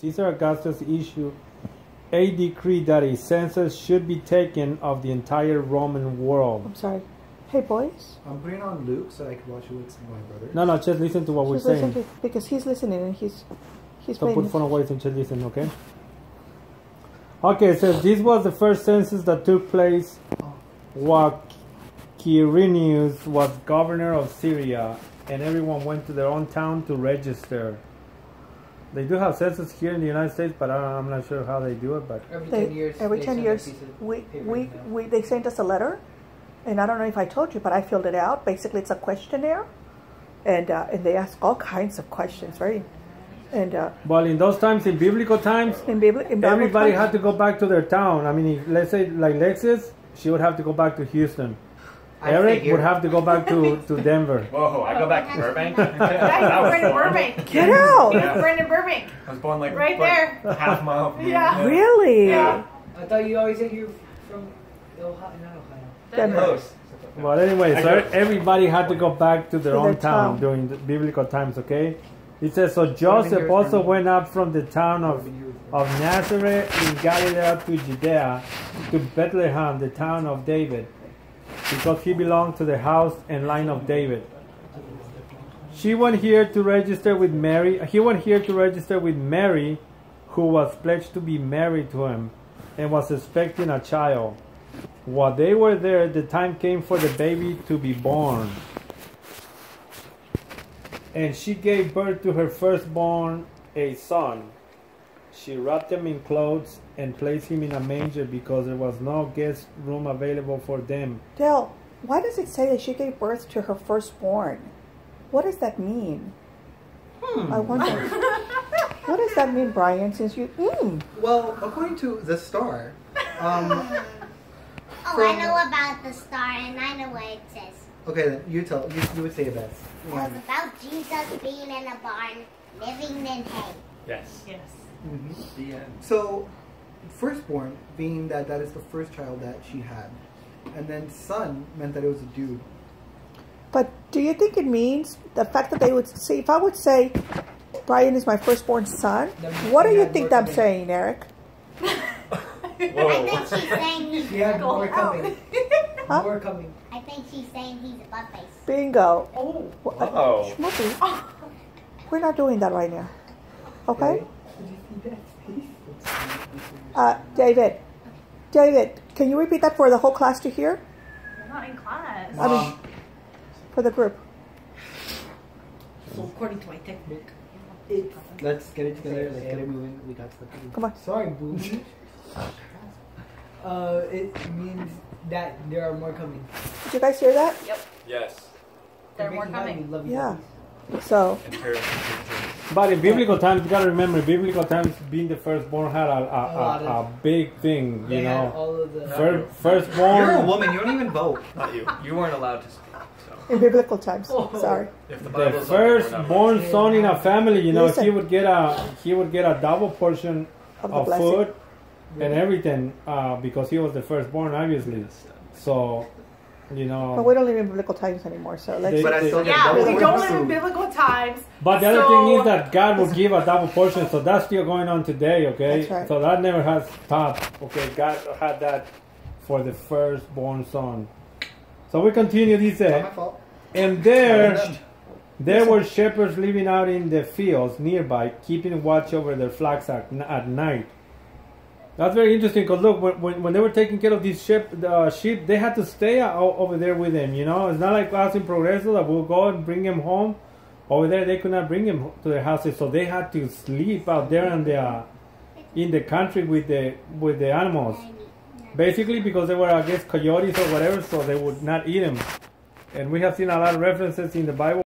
Caesar Augustus issued a decree that a census should be taken of the entire Roman world. I'm sorry. Hey, boys. I'm putting on Luke so I can watch it with my brother. No, just listen to what we're Just listen saying. because he's listening and he's So playing. put phone away and just listen, okay? Okay, it says this was the first census that took place while Quirinius was governor of Syria, and everyone went to their own town to register. They do have census here in the United States, but I'm not sure how they do it. But Every 10 years. Every they 10 send a years, piece of paper they sent us a letter, and I don't know if I told you, but I filled it out. Basically, it's a questionnaire, and they ask all kinds of questions, right? And well, in those times, in biblical times, in Bible everybody times, had to go back to their town. I mean, if, let's say like Lexus, she would have to go back to Houston. Eric would have to go back to Denver. Whoa, I go back to Burbank? Yeah, he's born in Burbank. Get out! He was born in Burbank. I was born like Right there. half mile from Yeah. here. Really? Yeah. I thought you always said you're from Ohio, not Ohio. Denver. Close. Well, anyway, so everybody had to go back to their To own their town town. during the biblical times, okay? It says, so Joseph also went up from the town of Nazareth in Galilee to Judea, to Bethlehem, the town of David, because he belonged to the house and line of David. He went here to register with Mary, who was pledged to be married to him and was expecting a child. While they were there, the time came for the baby to be born. And she gave birth to her firstborn, a son. She wrapped him in clothes and placed him in a manger because there was no guest room available for them. Dale, why does it say that she gave birth to her firstborn? What does that mean? I wonder. What does that mean, Brian? Since you, Well, according to the Star, Oh, I know about the star and I know what it says. okay, then you would say it best. It was about Jesus being in a barn, living in hay. Yes. Yes. The end. So, firstborn, being that is the first child that she had. And then son meant that it was a dude. but do you think it means the fact that they would say, if I would say, Brian is my firstborn son, what do you think I'm saying, Eric? I think she's saying he's She had more coming. Huh? More coming. I think she's saying he's a butt face. Bingo. Oh. Uh-oh. Schmuppy. We're not doing that right now. Okay? David, can you repeat that for the whole class to hear? You're not in class. I mean, for the group. So according to my textbook, Let's get it together, let's get it moving, we got stuff to do. Come on. sorry, boo. It means that there are more coming. Did you guys hear that? Yes. There are more Breaking coming. Bad, we love you Yeah. guys. So, But in biblical times, you gotta remember, biblical times, being the firstborn had a big thing, They you had know. all of the. Firstborn. You're a woman, you don't even vote. Not you. You weren't allowed to speak. So in biblical times. Sorry. if the The Bible's firstborn son in a family, you know, Listen. he would get a double portion Of the of blessing. food and everything because he was the firstborn, obviously. So, you know. But we don't live in biblical times anymore, so let's. But I still get Yeah, double we don't live food. in biblical times. But the other so- thing is that God will give a double portion, so that's still going on today, okay? That's right. So that never has stopped, okay? God had that for the firstborn son. So we continue, this Not my fault. and there were shepherds living out in the fields nearby, keeping watch over their flocks at night. That's very interesting because look, when they were taking care of these sheep, they had to stay over there with them. You know, it's not like us in Progreso that we'll go and bring them home. Over there, they could not bring them to their houses, so they had to sleep out there in the country with the animals. Basically, because they were, I guess, coyotes or whatever, so they would not eat them. And we have seen a lot of references in the Bible